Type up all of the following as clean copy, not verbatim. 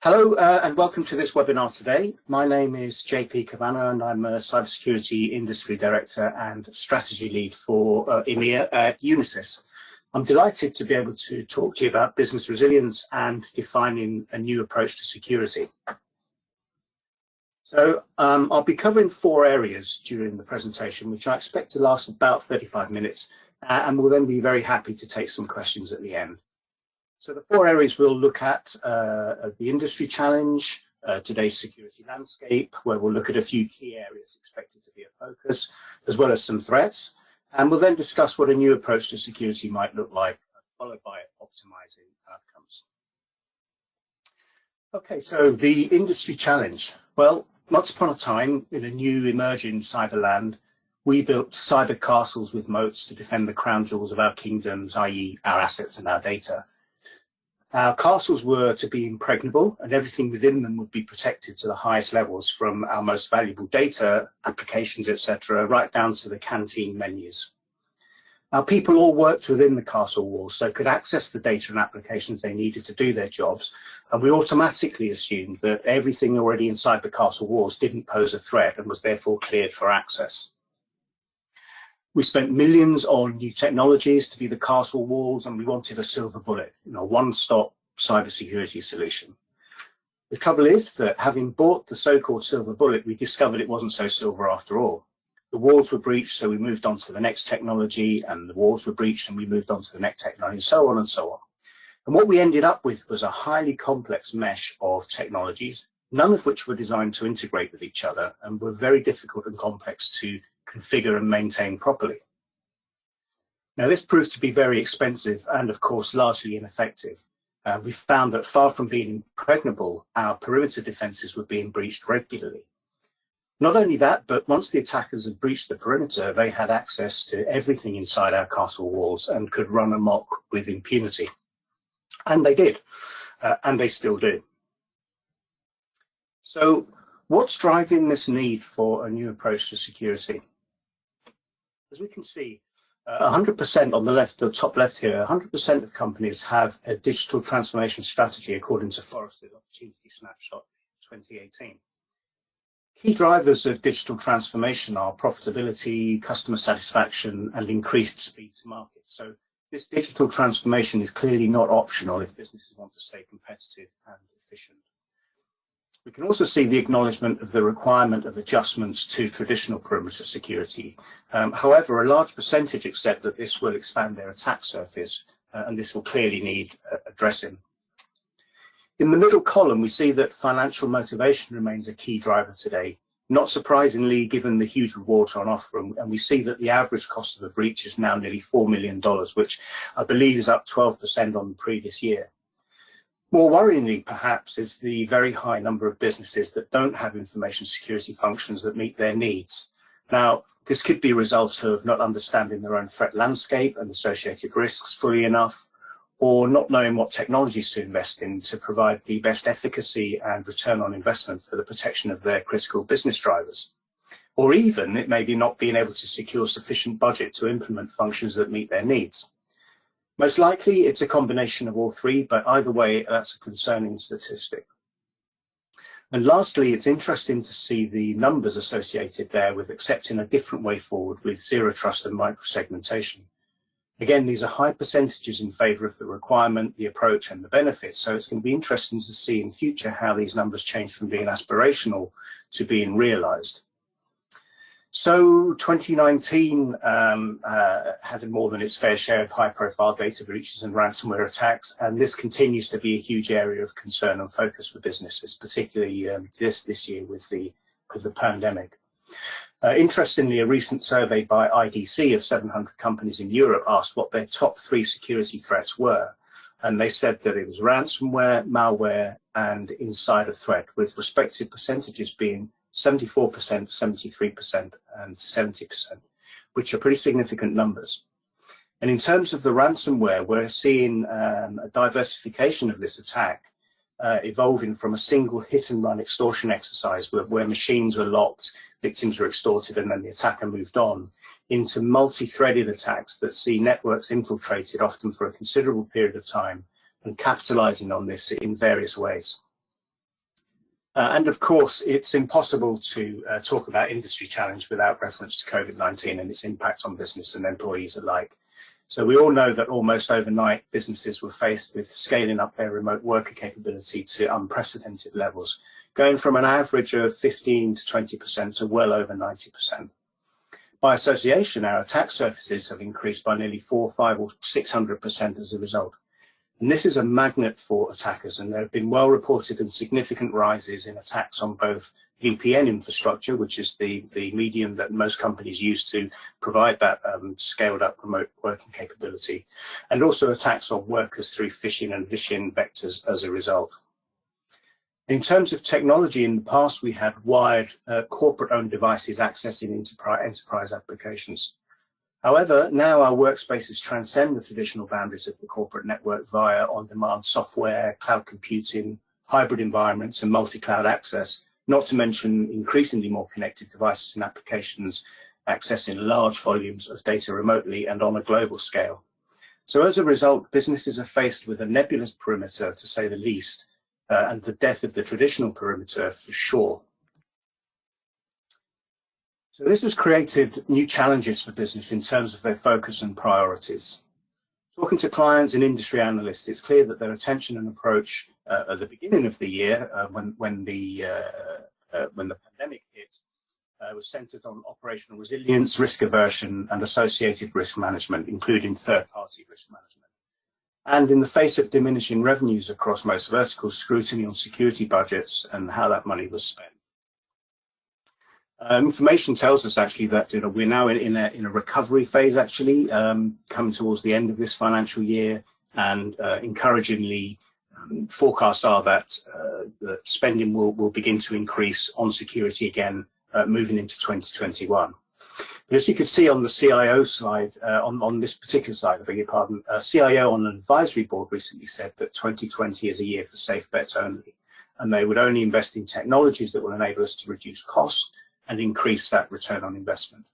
Hello and welcome to this webinar today. My name is JP Cavanagh and I'm a Cybersecurity Industry Director and Strategy Lead for EMEA at Unisys. I'm delighted to be able to talk to you about business resilience and defining a new approach to security. So I'll be covering 4 areas during the presentation, which I expect to last about 35 minutes, and we'll then be very happy to take some questions at the end. So the 4 areas we'll look at the industry challenge, today's security landscape, where we'll look at a few key areas expected to be a focus, as well as some threats. And we'll then discuss what a new approach to security might look like, followed by optimizing outcomes. Okay, so the industry challenge. Well, once upon a time, in a new emerging cyberland, we built cyber castles with moats to defend the crown jewels of our kingdoms, i.e. our assets and our data. Our castles were to be impregnable and everything within them would be protected to the highest levels, from our most valuable data, applications, etc., right down to the canteen menus. Our people all worked within the castle walls, so could access the data and applications they needed to do their jobs, and we automatically assumed that everything already inside the castle walls didn't pose a threat and was therefore cleared for access. We spent millions on new technologies to be the castle walls, and we wanted a silver bullet, one-stop cybersecurity solution. The trouble is that having bought the so-called silver bullet, we discovered it wasn't so silver after all. The walls were breached, so we moved on to the next technology, and the walls were breached and we moved on to the next technology, and so on and so on. And what we ended up with was a highly complex mesh of technologies, none of which were designed to integrate with each other and were very difficult and complex to configure and maintain properly. Now, this proved to be very expensive and, of course, largely ineffective. We found that far from being impregnable, our perimeter defenses were being breached regularly. Not only that, but once the attackers had breached the perimeter, they had access to everything inside our castle walls and could run amok with impunity. And they did, and they still do. So what's driving this need for a new approach to security? As we can see, 100% on the left, the top left here, 100% of companies have a digital transformation strategy according to Forrester's Opportunity Snapshot 2018. Key drivers of digital transformation are profitability, customer satisfaction, and increased speed to market. So this digital transformation is clearly not optional if businesses want to stay competitive and efficient. We can also see the acknowledgement of the requirement of adjustments to traditional perimeter security. However, a large percentage accept that this will expand their attack surface, and this will clearly need addressing. In the middle column, we see that financial motivation remains a key driver today, not surprisingly given the huge rewards on offer, and we see that the average cost of a breach is now nearly $4 million, which I believe is up 12% on the previous year. More worryingly, perhaps, is the very high number of businesses that don't have information security functions that meet their needs. Now, this could be a result of not understanding their own threat landscape and associated risks fully enough, or not knowing what technologies to invest in to provide the best efficacy and return on investment for the protection of their critical business drivers. Or even, it may be not being able to secure sufficient budget to implement functions that meet their needs. Most likely, it's a combination of all 3, but either way, that's a concerning statistic. And lastly, it's interesting to see the numbers associated there with accepting a different way forward with zero trust and microsegmentation. Again, these are high percentages in favor of the requirement, the approach, and the benefits, so it's going to be interesting to see in future how these numbers change from being aspirational to being realized. So 2019 had more than its fair share of high-profile data breaches and ransomware attacks, and this continues to be a huge area of concern and focus for businesses, particularly this year with the pandemic. Interestingly, a recent survey by IDC of 700 companies in Europe asked what their top 3 security threats were, and they said that it was ransomware, malware, and insider threat, with respective percentages being 74%, 73%, and 70%, which are pretty significant numbers. And in terms of the ransomware, we're seeing a diversification of this attack, evolving from a single hit-and-run extortion exercise where machines were locked, victims were extorted, and then the attacker moved on, into multi-threaded attacks that see networks infiltrated, often for a considerable period of time, and capitalizing on this in various ways. And of course, it's impossible to talk about industry challenge without reference to COVID-19 and its impact on business and employees alike. So we all know that almost overnight, businesses were faced with scaling up their remote worker capability to unprecedented levels, going from an average of 15 to 20% to well over 90%. By association, our attack surfaces have increased by nearly 400, 500, or 600% as a result. And this is a magnet for attackers, and there have been well-reported and significant rises in attacks on both VPN infrastructure, which is the medium that most companies use to provide that scaled-up remote working capability, and also attacks on workers through phishing and vishing vectors as a result. In terms of technology, in the past we had wired corporate-owned devices accessing enterprise applications. However, now our workspaces transcend the traditional boundaries of the corporate network via on-demand software, cloud computing, hybrid environments, and multi-cloud access, not to mention increasingly more connected devices and applications accessing large volumes of data remotely and on a global scale. So as a result, businesses are faced with a nebulous perimeter, to say the least, and the death of the traditional perimeter for sure. So this has created new challenges for business in terms of their focus and priorities. Talking to clients and industry analysts, it's clear that their attention and approach at the beginning of the year, when the pandemic hit, was centered on operational resilience, risk aversion, and associated risk management, including third-party risk management. And in the face of diminishing revenues across most verticals, scrutiny on security budgets and how that money was spent. Information tells us actually that we're now in a recovery phase, actually, coming towards the end of this financial year, and encouragingly, forecasts are that spending will begin to increase on security again, moving into 2021. But as you can see on the CIO slide, on this particular slide, I beg your pardon, a CIO on an advisory board recently said that 2020 is a year for safe bets only, and they would only invest in technologies that will enable us to reduce costs and increase that return on investment.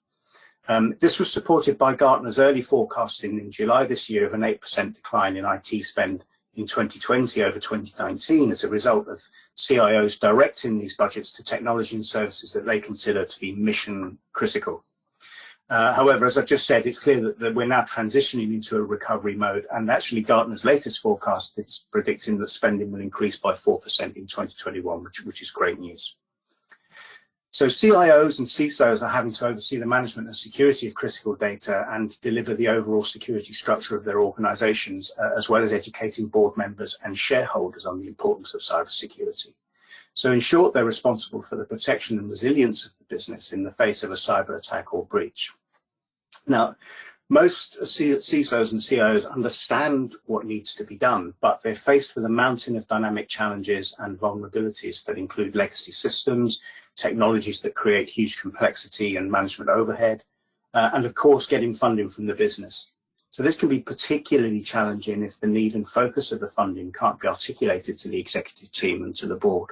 This was supported by Gartner's early forecasting in July this year of an 8% decline in IT spend in 2020 over 2019 as a result of CIOs directing these budgets to technology and services that they consider to be mission critical. However, as I've just said, it's clear that we're now transitioning into a recovery mode, and actually Gartner's latest forecast is predicting that spending will increase by 4% in 2021, which is great news. So CIOs and CISOs are having to oversee the management and security of critical data and deliver the overall security structure of their organizations, as well as educating board members and shareholders on the importance of cybersecurity. So in short, they're responsible for the protection and resilience of the business in the face of a cyber attack or breach. Now, most CISOs and CIOs understand what needs to be done, but they're faced with a mountain of dynamic challenges and vulnerabilities that include legacy systems, technologies that create huge complexity and management overhead, and of course, getting funding from the business. So this can be particularly challenging if the need and focus of the funding can't be articulated to the executive team and to the board.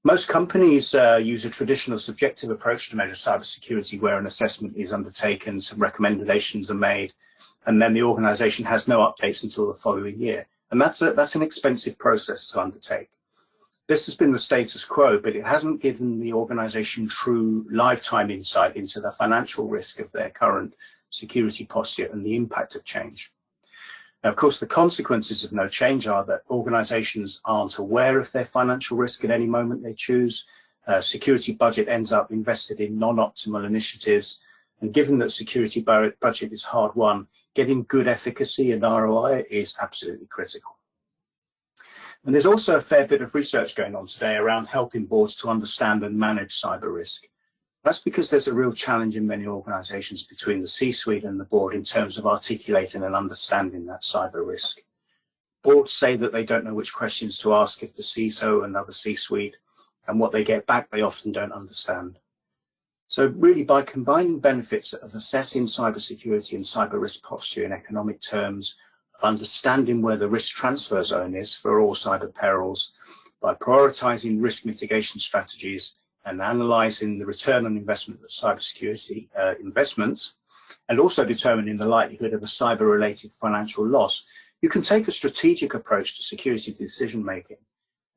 Most companies use a traditional subjective approach to measure cybersecurity, where an assessment is undertaken, some recommendations are made, and then the organization has no updates until the following year. And that's an expensive process to undertake. This has been the status quo, but it hasn't given the organization true lifetime insight into the financial risk of their current security posture and the impact of change. Now, of course, the consequences of no change are that organizations aren't aware of their financial risk at any moment they choose. Security budget ends up invested in non-optimal initiatives. And given that security budget is hard won, getting good efficacy and ROI is absolutely critical. And there's also a fair bit of research going on today around helping boards to understand and manage cyber risk. That's because there's a real challenge in many organizations between the C-suite and the board in terms of articulating and understanding that cyber risk. Boards say that they don't know which questions to ask if the CISO and other C-suite, and what they get back they often don't understand. So really, by combining benefits of assessing cybersecurity and cyber risk posture in economic terms, understanding where the risk transfer zone is for all cyber perils, by prioritizing risk mitigation strategies and analyzing the return on investment of cybersecurity investments, and also determining the likelihood of a cyber-related financial loss, you can take a strategic approach to security decision-making.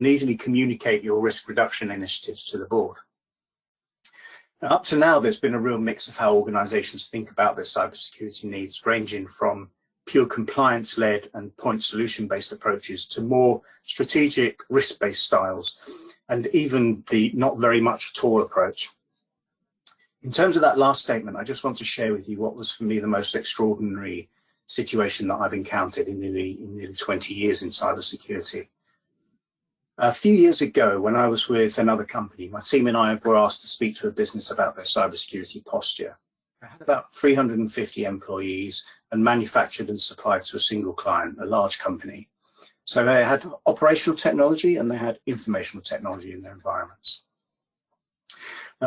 and easily communicate your risk reduction initiatives to the board. Now, up to now, there's been a real mix of how organizations think about their cybersecurity needs, ranging from pure compliance-led and point solution-based approaches to more strategic risk-based styles, and even the not very much at all approach. In terms of that last statement, I just want to share with you what was for me the most extraordinary situation that I've encountered in nearly 20 years in cybersecurity. A few years ago, when I was with another company, my team and I were asked to speak to a business about their cybersecurity posture. I had about 350 employees and manufactured and supplied to a single client, a large company. So they had operational technology and they had informational technology in their environments.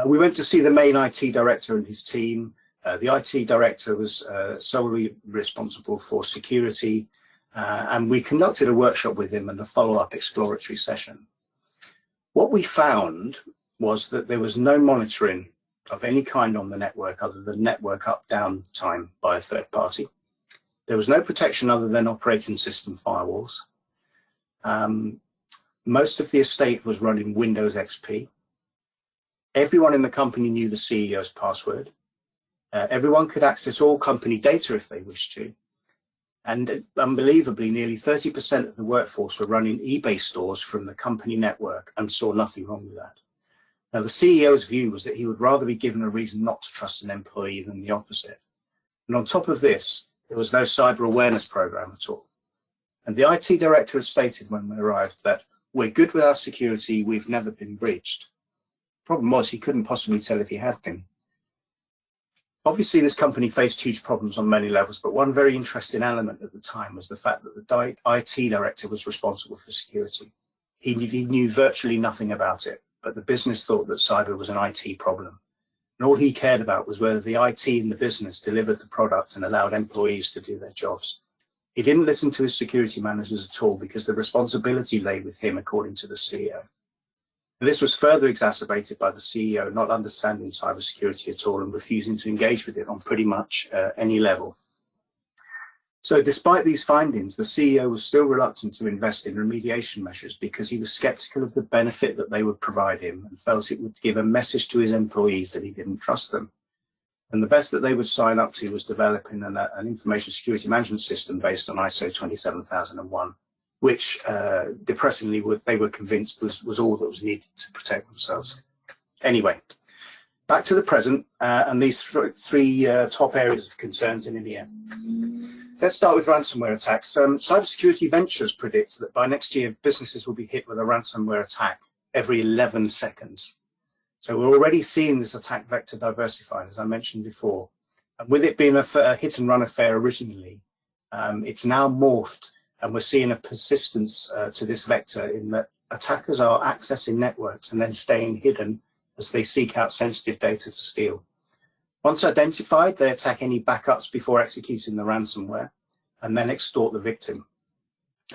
We went to see the main IT director and his team. The IT director was solely responsible for security, and we conducted a workshop with him and a follow-up exploratory session. What we found was that there was no monitoring of any kind on the network other than network up-down time by a third party. There was no protection other than operating system firewalls. Most of the estate was running Windows XP. Everyone in the company knew the CEO's password. Everyone could access all company data if they wished to. And unbelievably, nearly 30% of the workforce were running eBay stores from the company network and saw nothing wrong with that. Now, the CEO's view was that he would rather be given a reason not to trust an employee than the opposite. And on top of this, there was no cyber awareness program at all. And the IT director had stated when we arrived that we're good with our security, we've never been breached. The problem was he couldn't possibly tell if he had been. Obviously, this company faced huge problems on many levels, but one very interesting element at the time was the fact that the IT director was responsible for security. He knew virtually nothing about it, but the business thought that cyber was an IT problem. And all he cared about was whether the IT in the business delivered the product and allowed employees to do their jobs. He didn't listen to his security managers at all because the responsibility lay with him, according to the CEO. And this was further exacerbated by the CEO not understanding cybersecurity at all and refusing to engage with it on pretty much any level. So despite these findings, the CEO was still reluctant to invest in remediation measures because he was skeptical of the benefit that they would provide him and felt it would give a message to his employees that he didn't trust them. And the best that they would sign up to was developing an information security management system based on ISO 27001. Which, depressingly, they were convinced was all that was needed to protect themselves. Anyway, back to the present and these three top areas of concerns in EMEA. Let's start with ransomware attacks. Cybersecurity Ventures predicts that by next year, businesses will be hit with a ransomware attack every 11 seconds. So we're already seeing this attack vector diversified, as I mentioned before. And with it being a hit-and-run affair originally, it's now morphed. And we're seeing a persistence to this vector in that attackers are accessing networks and then staying hidden as they seek out sensitive data to steal. Once identified, they attack any backups before executing the ransomware and then extort the victim.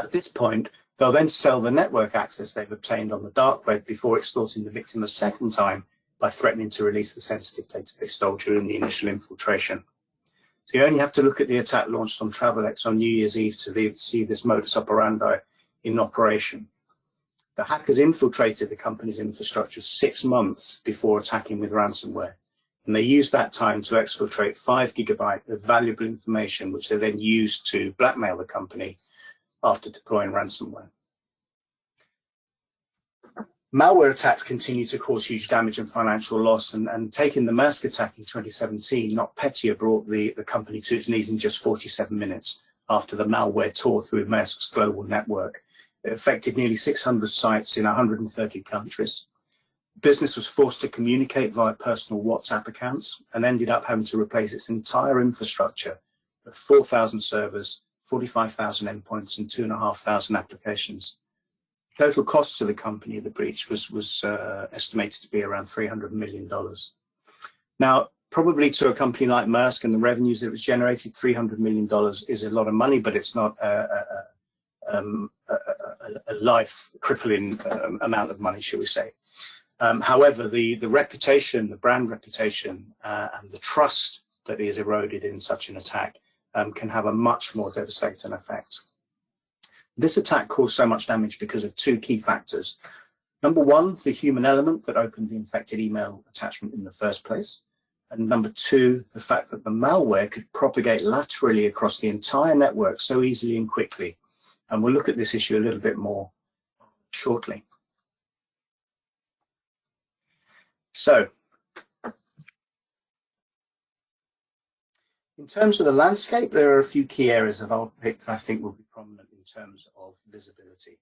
At this point, they'll then sell the network access they've obtained on the dark web before extorting the victim a second time by threatening to release the sensitive data they stole during the initial infiltration. So you only have to look at the attack launched on Travelex on New Year's Eve to see this modus operandi in operation. The hackers infiltrated the company's infrastructure 6 months before attacking with ransomware. And they used that time to exfiltrate 5 GB of valuable information, which they then used to blackmail the company after deploying ransomware. Malware attacks continue to cause huge damage and financial loss, and taking the Maersk attack in 2017, NotPetya brought the company to its knees in just 47 minutes after the malware tore through Maersk's global network. It affected nearly 600 sites in 130 countries. The business was forced to communicate via personal WhatsApp accounts and ended up having to replace its entire infrastructure of 4,000 servers, 45,000 endpoints, and 2,500 applications. Total cost to the company of the breach was estimated to be around $300 million. Now, probably to a company like Maersk and the revenues that was generated, $300 million is a lot of money, but it's not a life-crippling amount of money, shall we say. However, the reputation, the brand reputation, and the trust that is eroded in such an attack can have a much more devastating effect. This attack caused so much damage because of two key factors. Number one, the human element that opened the infected email attachment in the first place. And number two, the fact that the malware could propagate laterally across the entire network so easily and quickly. And we'll look at this issue a little bit more shortly. So, in terms of the landscape, there are a few key areas that I'll pick that I think will be prominent in terms of visibility.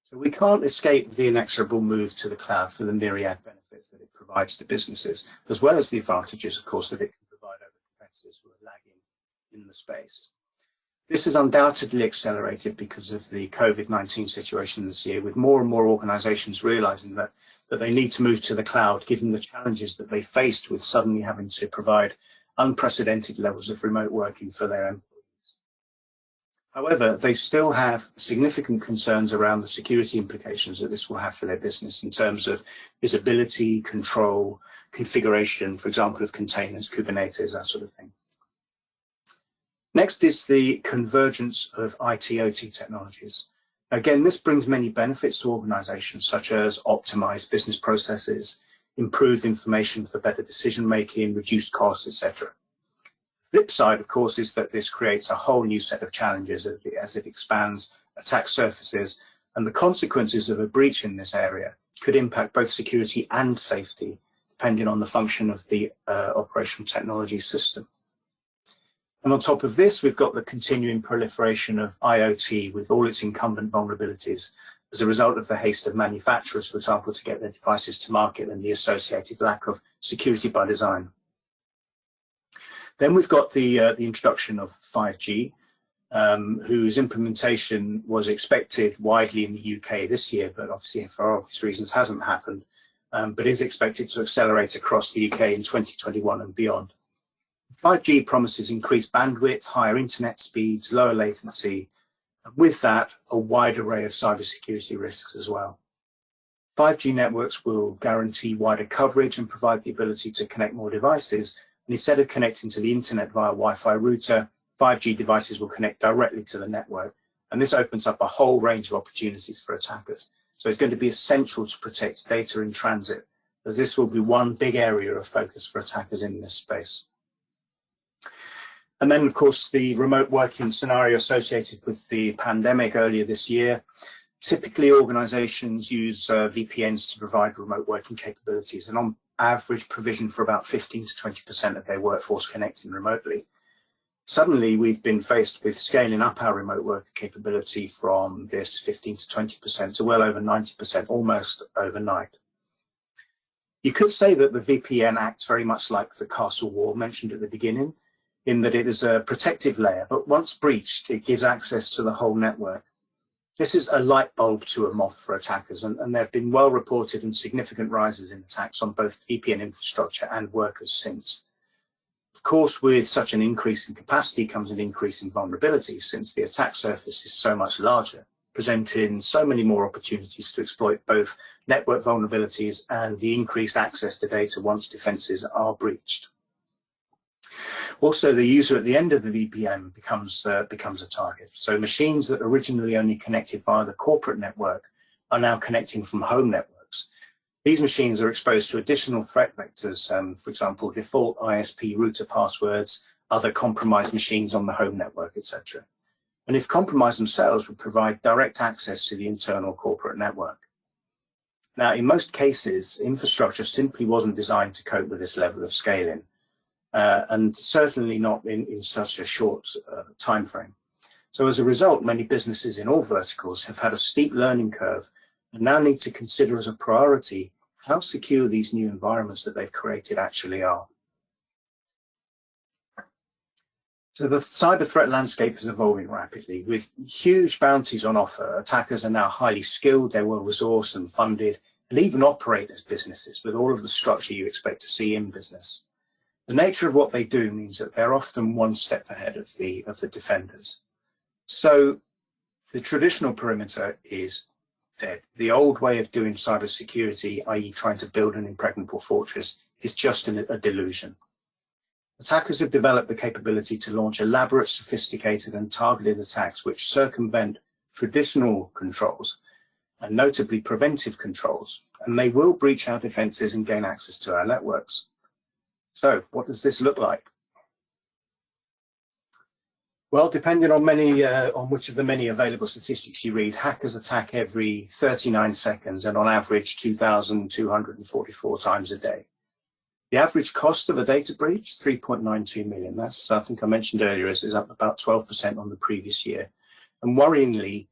So we can't escape the inexorable move to the cloud for the myriad benefits that it provides to businesses, as well as the advantages, of course, that it can provide over competitors who are lagging in the space. This is undoubtedly accelerated because of the COVID-19 situation this year, with more and more organizations realizing that they need to move to the cloud, given the challenges that they faced with suddenly having to provide unprecedented levels of remote working for their employees. However, they still have significant concerns around the security implications that this will have for their business in terms of visibility, control, configuration, for example, of containers, Kubernetes, that sort of thing. Next is the convergence of IT/OT technologies. Again, this brings many benefits to organizations, such as optimized business processes, improved information for better decision-making, reduced costs, etc. Flip side, of course, is that this creates a whole new set of challenges as it expands attack surfaces, and the consequences of a breach in this area could impact both security and safety, depending on the function of the operational technology system. And on top of this, we've got the continuing proliferation of IoT with all its incumbent vulnerabilities as a result of the haste of manufacturers, for example, to get their devices to market and the associated lack of security by design. Then we've got the introduction of 5G, whose implementation was expected widely in the UK this year, but obviously for obvious reasons hasn't happened, but is expected to accelerate across the UK in 2021 and beyond. 5G promises increased bandwidth, higher internet speeds, lower latency, and with that, a wide array of cybersecurity risks as well. 5G networks will guarantee wider coverage and provide the ability to connect more devices. And instead of connecting to the internet via Wi-Fi router, 5G devices will connect directly to the network. And this opens up a whole range of opportunities for attackers. So it's going to be essential to protect data in transit, as this will be one big area of focus for attackers in this space. And then, of course, the remote working scenario associated with the pandemic earlier this year. Typically, organizations use VPNs to provide remote working capabilities, and on average provision for about 15 to 20% of their workforce connecting remotely. Suddenly, we've been faced with scaling up our remote work capability from this 15 to 20% to well over 90% almost overnight. You could say that the VPN acts very much like the castle wall mentioned at the beginning, in that it is a protective layer, but once breached, it gives access to the whole network. This is a light bulb to a moth for attackers, and there have been well-reported and significant rises in attacks on both VPN infrastructure and workers since. Of course, with such an increase in capacity comes an increase in vulnerability, since the attack surface is so much larger, presenting so many more opportunities to exploit both network vulnerabilities and the increased access to data once defenses are breached. Also, the user at the end of the VPN becomes a target. So machines that originally only connected via the corporate network are now connecting from home networks. These machines are exposed to additional threat vectors, for example, default ISP router passwords, other compromised machines on the home network, etc. And if compromised themselves, would provide direct access to the internal corporate network. Now, in most cases, infrastructure simply wasn't designed to cope with this level of scaling. And certainly not in such a short time frame. So as a result, many businesses in all verticals have had a steep learning curve and now need to consider as a priority how secure these new environments that they've created actually are. So the cyber threat landscape is evolving rapidly. With huge bounties on offer, attackers are now highly skilled, they're well resourced and funded, and even operate as businesses with all of the structure you expect to see in business. The nature of what they do means that they're often one step ahead of the defenders. So the traditional perimeter is dead. The old way of doing cybersecurity, i.e. trying to build an impregnable fortress, is just a delusion. Attackers have developed the capability to launch elaborate, sophisticated and targeted attacks which circumvent traditional controls, and notably preventive controls, and they will breach our defenses and gain access to our networks. So what does this look like? Well, depending on which of the many available statistics you read, hackers attack every 39 seconds and on average 2,244 times a day. The average cost of a data breach, 3.92 million. That's, I think I mentioned earlier, is up about 12% on the previous year. And worryingly,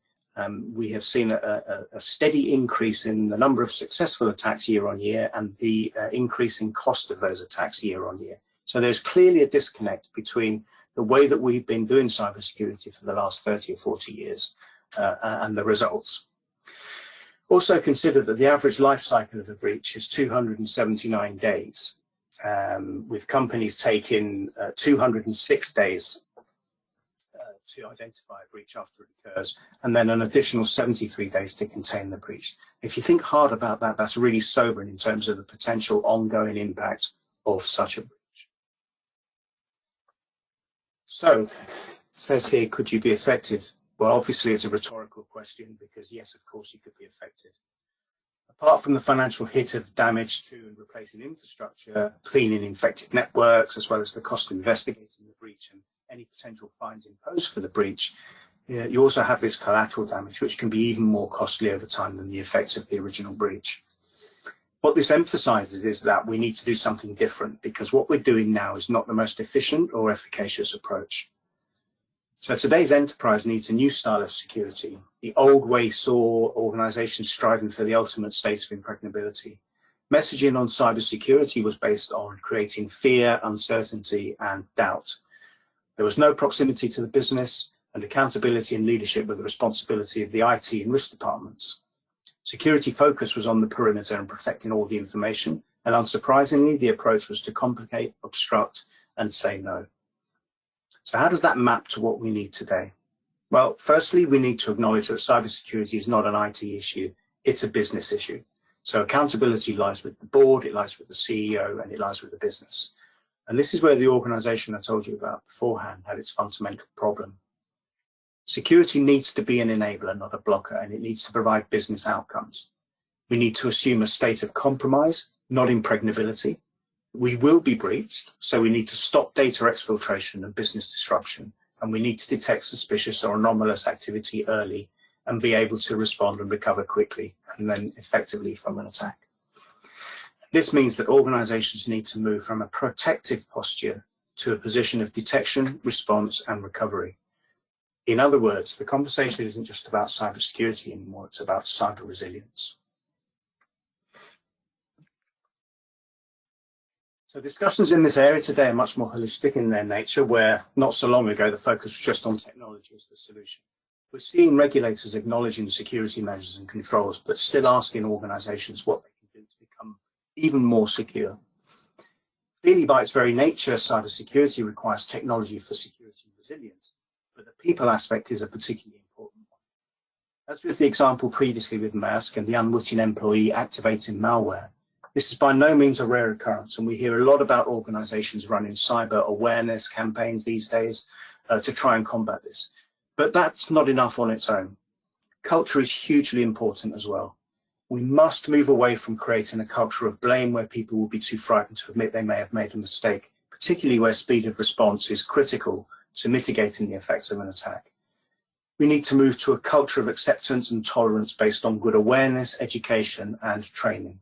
we have seen a steady increase in the number of successful attacks year on year and the increase in cost of those attacks year on year. So there's clearly a disconnect between the way that we've been doing cybersecurity for the last 30 or 40 years and the results. Also consider that the average life cycle of a breach is 279 days, with companies taking 206 days to identify a breach after it occurs, and then an additional 73 days to contain the breach. If you think hard about that, that's really sobering in terms of the potential ongoing impact of such a breach. So, it says here, could you be affected? Well, obviously it's a rhetorical question, because yes, of course you could be affected. Apart from the financial hit of damage to and replacing infrastructure, cleaning infected networks, as well as the cost of investigating the breach and any potential fines imposed for the breach, you also have this collateral damage, which can be even more costly over time than the effects of the original breach. What this emphasizes is that we need to do something different, because what we're doing now is not the most efficient or efficacious approach. So today's enterprise needs a new style of security. The old way saw organizations striving for the ultimate state of impregnability. Messaging on cybersecurity was based on creating fear, uncertainty, and doubt. There was no proximity to the business, and accountability and leadership were the responsibility of the IT and risk departments. Security focus was on the perimeter and protecting all the information, and unsurprisingly, the approach was to complicate, obstruct, and say no. So how does that map to what we need today? Well, firstly, we need to acknowledge that cybersecurity is not an IT issue, it's a business issue. So accountability lies with the board, it lies with the CEO, and it lies with the business. And this is where the organization I told you about beforehand had its fundamental problem. Security needs to be an enabler, not a blocker, and it needs to provide business outcomes. We need to assume a state of compromise, not impregnability. We will be breached, so we need to stop data exfiltration and business disruption, and we need to detect suspicious or anomalous activity early and be able to respond and recover quickly and then effectively from an attack. This means that organizations need to move from a protective posture to a position of detection, response, and recovery. In other words, the conversation isn't just about cybersecurity anymore, it's about cyber resilience. So discussions in this area today are much more holistic in their nature, where not so long ago the focus was just on technology as the solution. We're seeing regulators acknowledging security measures and controls, but still asking organizations what they can do to become even more secure. Clearly, by its very nature, cybersecurity requires technology for security and resilience, but the people aspect is a particularly important one. As with the example previously with Maersk and the unwitting employee activating malware, this is by no means a rare occurrence, and we hear a lot about organizations running cyber awareness campaigns these days to try and combat this. But that's not enough on its own. Culture is hugely important as well. We must move away from creating a culture of blame where people will be too frightened to admit they may have made a mistake, particularly where speed of response is critical to mitigating the effects of an attack. We need to move to a culture of acceptance and tolerance based on good awareness, education, and training.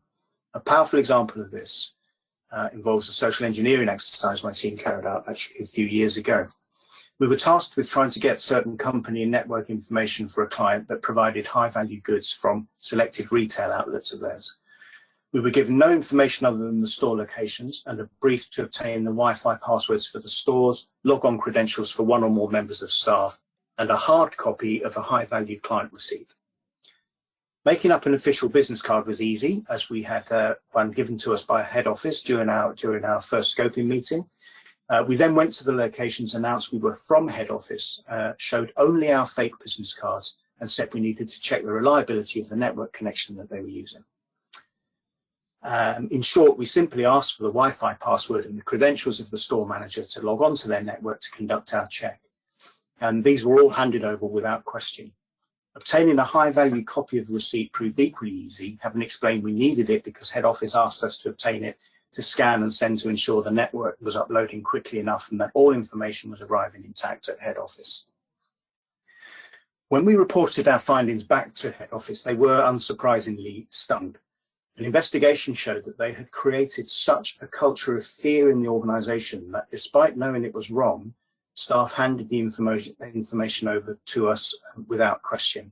A powerful example of this involves a social engineering exercise my team carried out actually a few years ago. We were tasked with trying to get certain company and network information for a client that provided high-value goods from selected retail outlets of theirs. We were given no information other than the store locations and a brief to obtain the Wi-Fi passwords for the stores, log-on credentials for one or more members of staff, and a hard copy of a high-value client receipt. Making up an official business card was easy, as we had one given to us by a head office during our first scoping meeting. We then went to the locations, announced we were from head office, showed only our fake business cards, and said we needed to check the reliability of the network connection that they were using. In short, we simply asked for the Wi-Fi password and the credentials of the store manager to log on to their network to conduct our check. And these were all handed over without question. Obtaining a high-value copy of the receipt proved equally easy, having explained we needed it because head office asked us to obtain it to scan and send to ensure the network was uploading quickly enough and that all information was arriving intact at head office. When we reported our findings back to head office, they were unsurprisingly stunned. An investigation showed that they had created such a culture of fear in the organization that despite knowing it was wrong, staff handed the information over to us without question.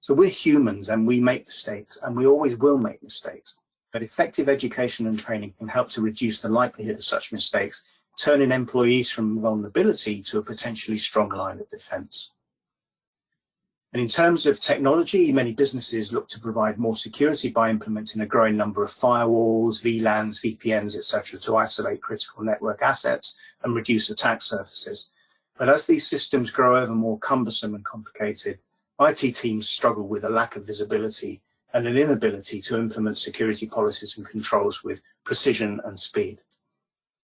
So we're humans and we make mistakes, and we always will make mistakes. But effective education and training can help to reduce the likelihood of such mistakes, turning employees from vulnerability to a potentially strong line of defense. And in terms of technology, many businesses look to provide more security by implementing a growing number of firewalls, VLANs, VPNs, etc., to isolate critical network assets and reduce attack surfaces. But as these systems grow ever more cumbersome and complicated, IT teams struggle with a lack of visibility and an inability to implement security policies and controls with precision and speed.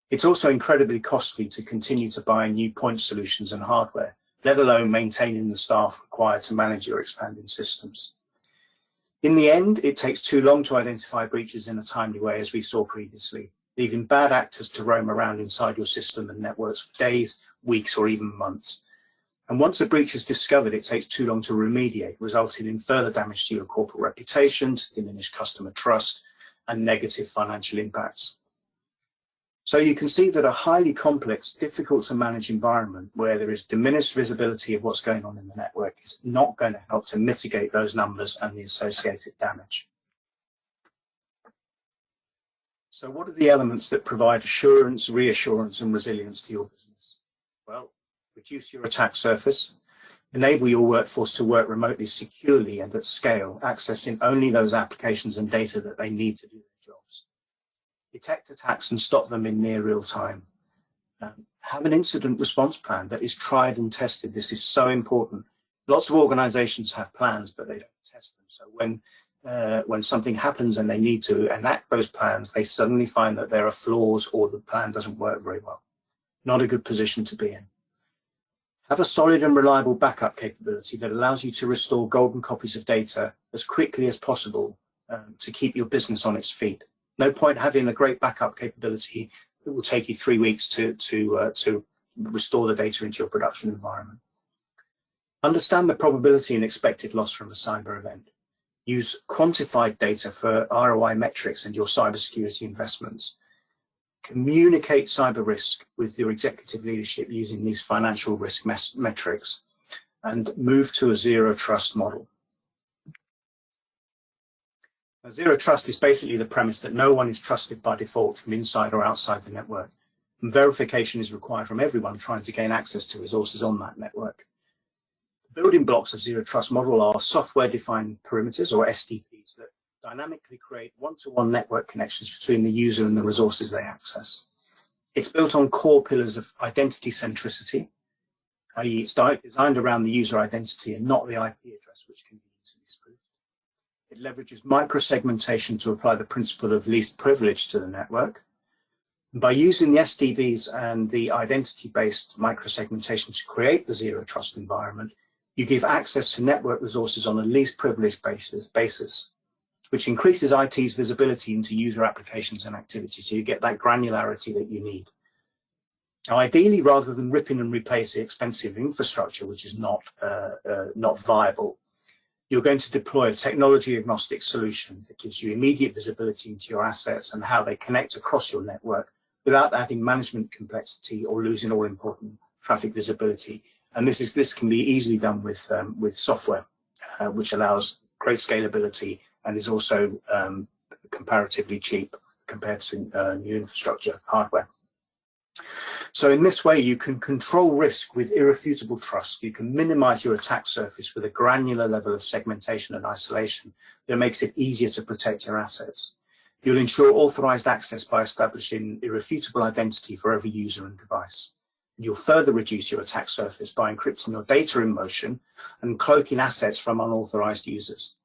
It's also incredibly costly to continue to buy new point solutions and hardware, let alone maintaining the staff required to manage your expanding systems. In the end, it takes too long to identify breaches in a timely way, as we saw previously, leaving bad actors to roam around inside your system and networks for days, weeks, or even months. And once a breach is discovered, it takes too long to remediate, resulting in further damage to your corporate reputation, diminished customer trust, and negative financial impacts. So you can see that a highly complex, difficult to manage environment where there is diminished visibility of what's going on in the network is not going to help to mitigate those numbers and the associated damage. So what are the elements that provide assurance, reassurance, and resilience to your business? Well, reduce your attack surface, enable your workforce to work remotely securely and at scale, accessing only those applications and data that they need to do their jobs. Detect attacks and stop them in near real time. Have an incident response plan that is tried and tested. This is so important. Lots of organizations have plans, but they don't test them. So when something happens and they need to enact those plans, they suddenly find that there are flaws or the plan doesn't work very well. Not a good position to be in. Have a solid and reliable backup capability that allows you to restore golden copies of data as quickly as possible to keep your business on its feet. No point having a great backup capability that will take you 3 weeks to restore the data into your production environment. Understand the probability and expected loss from a cyber event. Use quantified data for ROI metrics and your cybersecurity investments. Communicate cyber risk with your executive leadership using these financial risk metrics, and move to a zero trust model. Now, zero trust is basically the premise that no one is trusted by default from inside or outside the network, and verification is required from everyone trying to gain access to resources on that network. The building blocks of zero trust model are software-defined perimeters, or SDPs, that dynamically create one-to-one network connections between the user and the resources they access. It's built on core pillars of identity centricity, i.e. it's designed around the user identity and not the IP address, which can be easily spoofed. It leverages microsegmentation to apply the principle of least privilege to the network. And by using the SDBs and the identity-based microsegmentation to create the zero trust environment, you give access to network resources on a least privileged basis, which increases IT's visibility into user applications and activities, so you get that granularity that you need. Now, ideally, rather than ripping and replace the expensive infrastructure, which is not viable, you're going to deploy a technology-agnostic solution that gives you immediate visibility into your assets and how they connect across your network without adding management complexity or losing all important traffic visibility. And this can be easily done with software, which allows great scalability and is also comparatively cheap compared to new infrastructure hardware. So in this way, you can control risk with irrefutable trust. You can minimize your attack surface with a granular level of segmentation and isolation that makes it easier to protect your assets. You'll ensure authorized access by establishing irrefutable identity for every user and device. You'll further reduce your attack surface by encrypting your data in motion and cloaking assets from unauthorized users.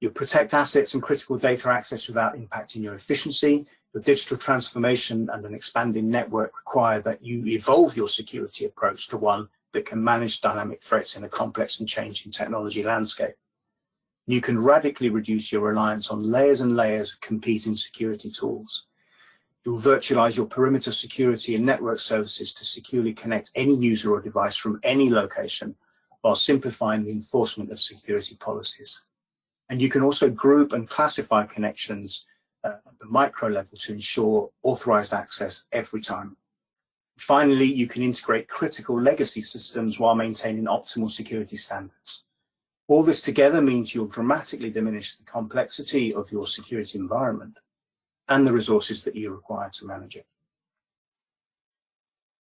You'll protect assets and critical data access without impacting your efficiency. Your digital transformation and an expanding network require that you evolve your security approach to one that can manage dynamic threats in a complex and changing technology landscape. You can radically reduce your reliance on layers and layers of competing security tools. You'll virtualize your perimeter security and network services to securely connect any user or device from any location, while simplifying the enforcement of security policies. And you can also group and classify connections at the micro level to ensure authorized access every time. Finally, you can integrate critical legacy systems while maintaining optimal security standards. All this together means you'll dramatically diminish the complexity of your security environment and the resources that you require to manage it.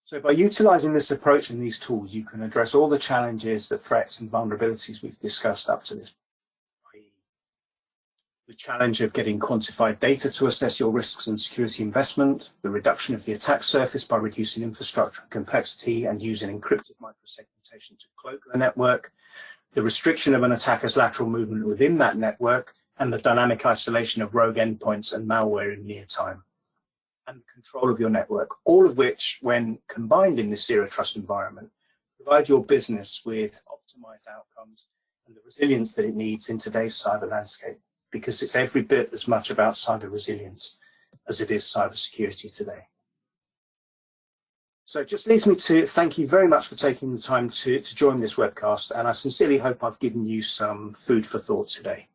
So by utilizing this approach and these tools, you can address all the challenges, the threats and vulnerabilities we've discussed up to this point. The challenge of getting quantified data to assess your risks and security investment, the reduction of the attack surface by reducing infrastructure and complexity and using encrypted microsegmentation to cloak the network, the restriction of an attacker's lateral movement within that network, and the dynamic isolation of rogue endpoints and malware in near time, and control of your network, all of which, when combined in this zero trust environment, provide your business with optimized outcomes and the resilience that it needs in today's cyber landscape, because it's every bit as much about cyber resilience as it is cybersecurity today. So it just leaves me to thank you very much for taking the time to join this webcast, and I sincerely hope I've given you some food for thought today.